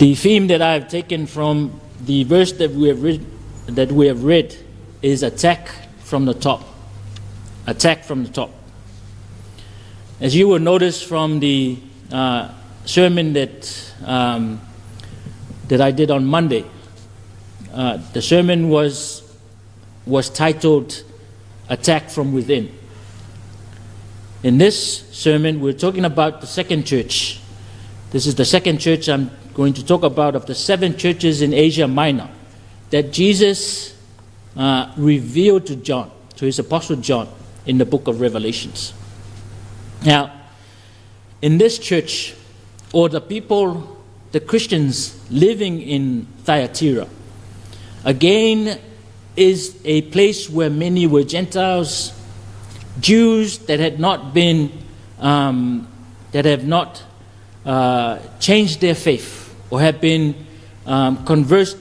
The theme that I've taken from the verse that we have read is attack from the top. Attack from the top. As you will notice from the sermon that I did on Monday, the sermon was titled "Attack from Within." In this sermon, we're talking about the second church. This is the second church I'm going to talk about of the 7 churches in Asia Minor that Jesus revealed to John, to his apostle John, in the book of Revelations. Now, in this church, or the people, the Christians living in Thyatira, again is a place where many were Gentiles, Jews that had not been, that have not changed their faith or have been converted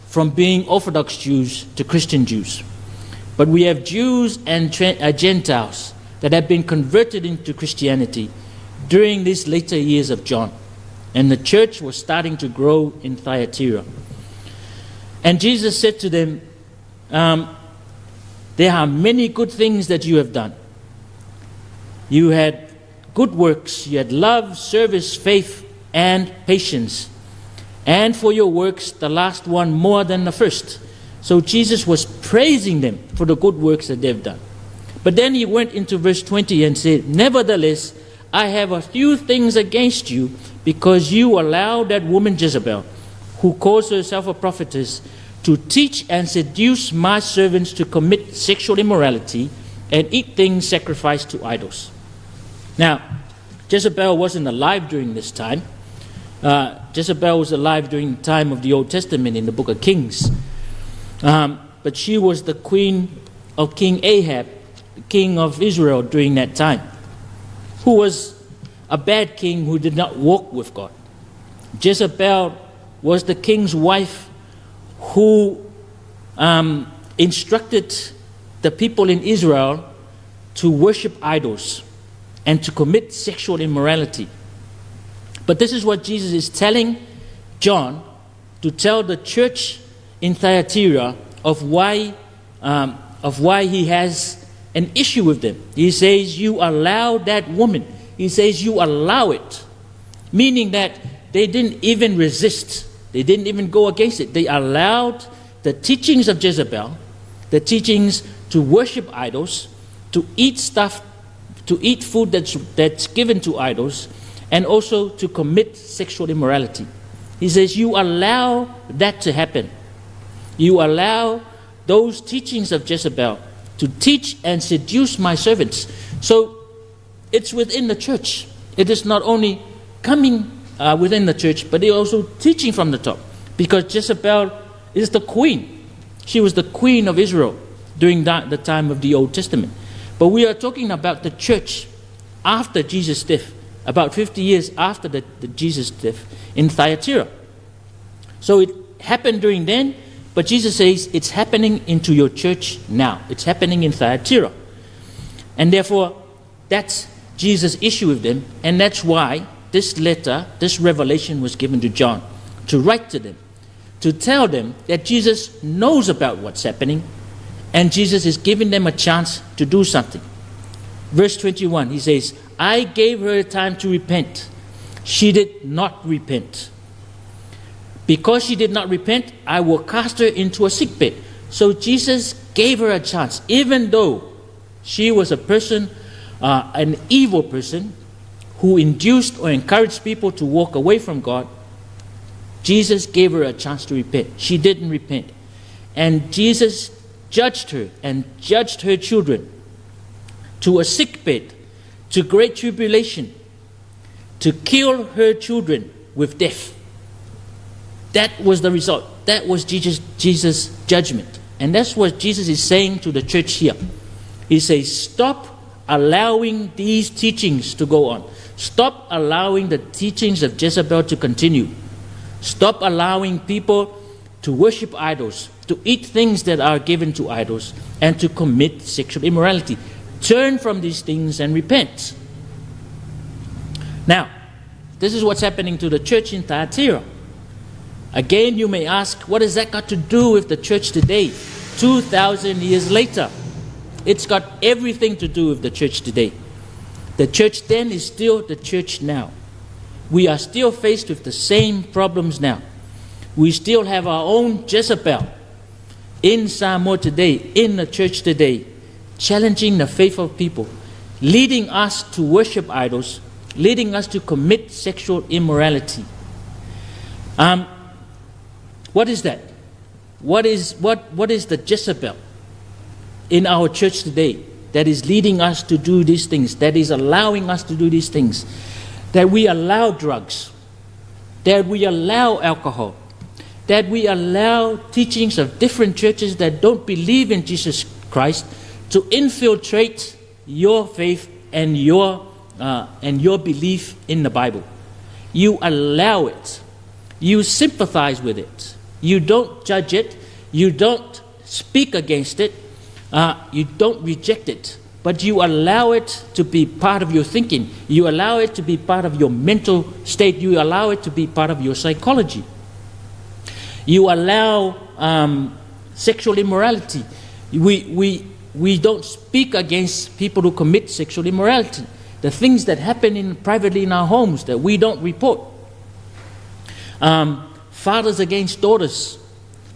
from being Orthodox Jews to Christian Jews. But we have Jews and Gentiles that have been converted into Christianity during these later years of John. And the church was starting to grow in Thyatira. And Jesus said to them, there are many good things that you have done. You had good works, you had love, service, faith, and patience. And for your works, the last one more than the first. So Jesus was praising them for the good works that they've done. But then he went into verse 20 and said, "Nevertheless, I have a few things against you, because you allow that woman Jezebel, who calls herself a prophetess, to teach and seduce my servants to commit sexual immorality and eat things sacrificed to idols." Now, Jezebel wasn't alive during this time. Jezebel was alive during the time of the Old Testament in the book of Kings. But she was the queen of King Ahab, the king of Israel during that time, who was a bad king who did not walk with God. Jezebel was the king's wife who instructed the people in Israel to worship idols and to commit sexual immorality. But this is what Jesus is telling John to tell the church in Thyatira of why he has an issue with them. He says, you allow that woman. He says, you allow it. Meaning that they didn't even resist. They didn't even go against it. They allowed the teachings of Jezebel, the teachings to worship idols, to eat food that's given to idols, and also to commit sexual immorality. He says, you allow that to happen. You allow those teachings of Jezebel to teach and seduce my servants. So it's within the church. It is not only coming within the church, but they're also teaching from the top. Because Jezebel is the queen. She was the queen of Israel during the time of the Old Testament. But we are talking about the church after Jesus' death, about 50 years after the Jesus' death in Thyatira. So it happened during then, but Jesus says it's happening into your church now. It's happening in Thyatira. And therefore, that's Jesus' issue with them, and that's why this letter, this revelation was given to John, to write to them, to tell them that Jesus knows about what's happening, and Jesus is giving them a chance to do something. Verse 21, he says, I gave her time to repent. She did not repent. Because she did not repent, I will cast her into a sickbed. So Jesus gave her a chance, even though she was a person, an evil person, who induced or encouraged people to walk away from God. Jesus gave her a chance to repent. She didn't repent. And Jesus judged her and judged her children to a sickbed, to great tribulation, to kill her children with death. That was the result. That was Jesus' judgment. And that's what Jesus is saying to the church here. He says, stop allowing these teachings to go on. Stop allowing the teachings of Jezebel to continue. Stop allowing people to worship idols, to eat things that are given to idols, and to commit sexual immorality. Turn from these things and repent. Now, this is what's happening to the church in Thyatira. Again, you may ask, what has that got to do with the church today, 2,000 years later? It's got everything to do with the church today. The church then is still the church now. We are still faced with the same problems now. We still have our own Jezebel in Samoa today, in the church today, challenging the faith of people, leading us to worship idols, leading us to commit sexual immorality. What is that? What is the Jezebel in our church today that is leading us to do these things, that is allowing us to do these things? That we allow drugs, that we allow alcohol, that we allow teachings of different churches that don't believe in Jesus Christ to infiltrate your faith and your belief in the Bible. You allow it. You sympathize with it. You don't judge it. You don't speak against it. You don't reject it. But you allow it to be part of your thinking. You allow it to be part of your mental state. You allow it to be part of your psychology. You allow sexual immorality. We don't speak against people who commit sexual immorality. The things that happen privately in our homes that we don't report. Fathers against daughters.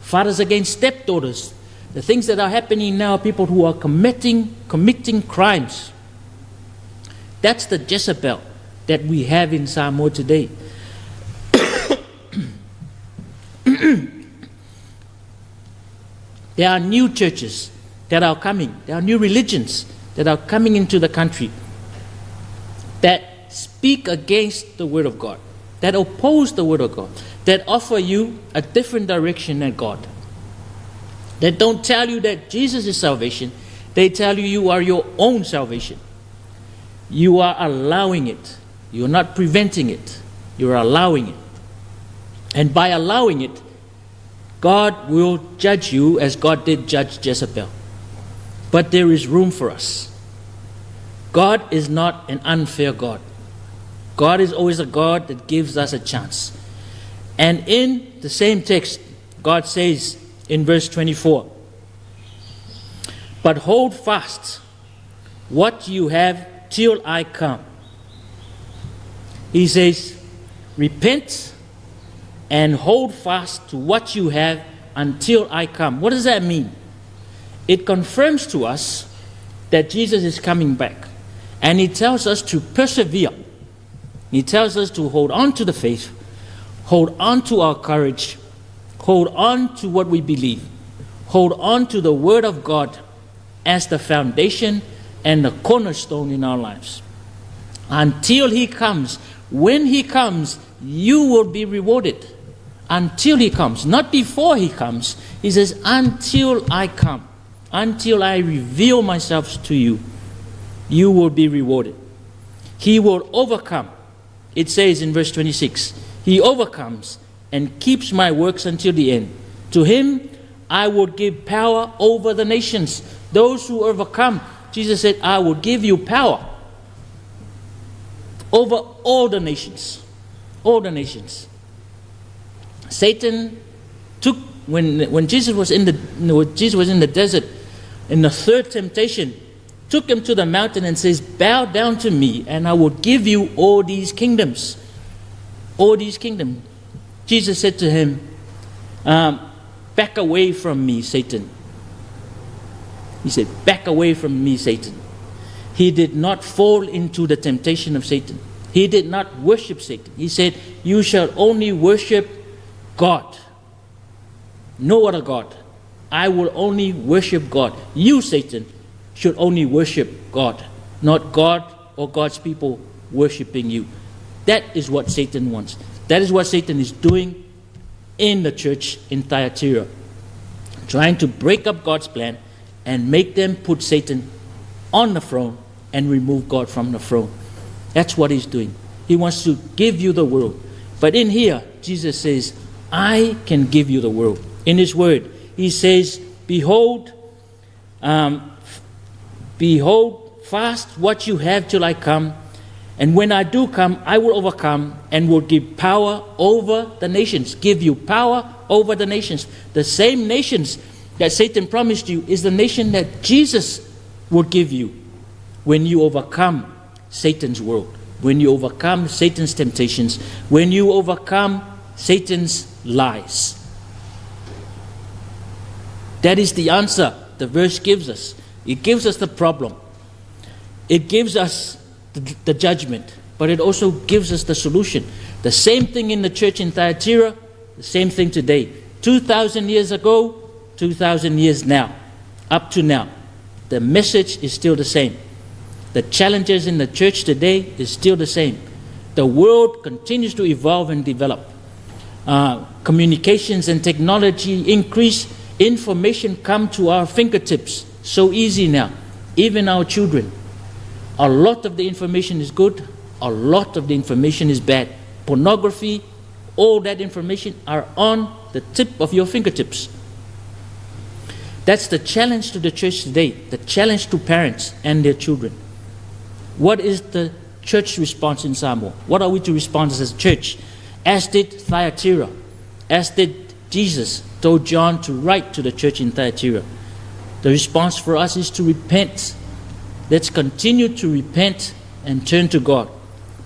Fathers against stepdaughters. The things that are happening now are people who are committing crimes. That's the Jezebel that we have in Samoa today. There are new churches that are coming. There are new religions that are coming into the country that speak against the Word of God, that oppose the Word of God, that offer you a different direction than God. They don't tell you that Jesus is salvation. They tell you you are your own salvation. You are allowing it. You're not preventing it. You're allowing it. And by allowing it, God will judge you as God did judge Jezebel. But there is room for us. God is not an unfair God. God is always a God that gives us a chance. And in the same text, God says, in verse 24, but hold fast what you have till I come. He says, repent and hold fast to what you have until I come. What does that mean? It confirms to us that Jesus is coming back. And He tells us to persevere. He tells us to hold on to the faith, hold on to our courage, hold on to what we believe. Hold on to the Word of God as the foundation and the cornerstone in our lives. Until He comes. When He comes, you will be rewarded. Until He comes. Not before He comes. He says, until I come. Until I reveal myself to you, you will be rewarded. He will overcome. It says in verse 26, He overcomes and keeps my works until the end. To Him I will give power over the nations. Those who overcome, Jesus said, I will give you power over all the nations. All the nations. Satan took, when Jesus was in the desert, in the third temptation, took Him to the mountain and says, bow down to me and I will give you all these kingdoms. All these kingdoms. Jesus said to him, back away from me, Satan. He said, back away from me, Satan. He did not fall into the temptation of Satan. He did not worship Satan. He said, you shall only worship God. No other God. I will only worship God. You, Satan, should only worship God, not God or God's people worshiping you. That is what Satan wants. That is what Satan is doing in the church in Thyatira, trying to break up God's plan and make them put Satan on the throne and remove God from the throne. That's what he's doing. He wants to give you the world. But in here, Jesus says, I can give you the world. In His word, He says, behold fast what you have till I come, And when I do come, I will overcome and will give power over the nations. Give you power over the nations. The same nations that Satan promised you is the nation that Jesus will give you when you overcome Satan's world, when you overcome Satan's temptations, when you overcome Satan's lies. That is the answer the verse gives us. It gives us the problem. It gives us the judgment, but it also gives us the solution. The same thing in the church in Thyatira, the same thing today. 2,000 years ago, 2,000 years now, up to now. The message is still the same. The challenges in the church today is still the same. The world continues to evolve and develop. Communications and technology increase. Information come to our fingertips so easy now. Even our children. A lot of the information is good. A lot of the information is bad. Pornography, all that information are on the tip of your fingertips. That's the challenge to the church today. The challenge to parents and their children. What is the church response in Samoa? What are we to respond as a church? As did Thyatira. As did Jesus told John to write to the church in Thyatira. The response for us is to repent. Let's continue to repent and turn to God,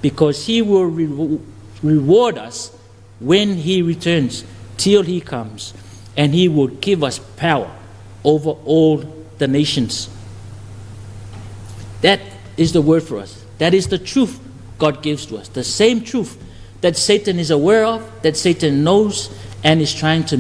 because He will reward us when He returns, till He comes, and He will give us power over all the nations. That is the word for us. That is the truth God gives to us. The same truth that Satan is aware of, that Satan knows and is trying to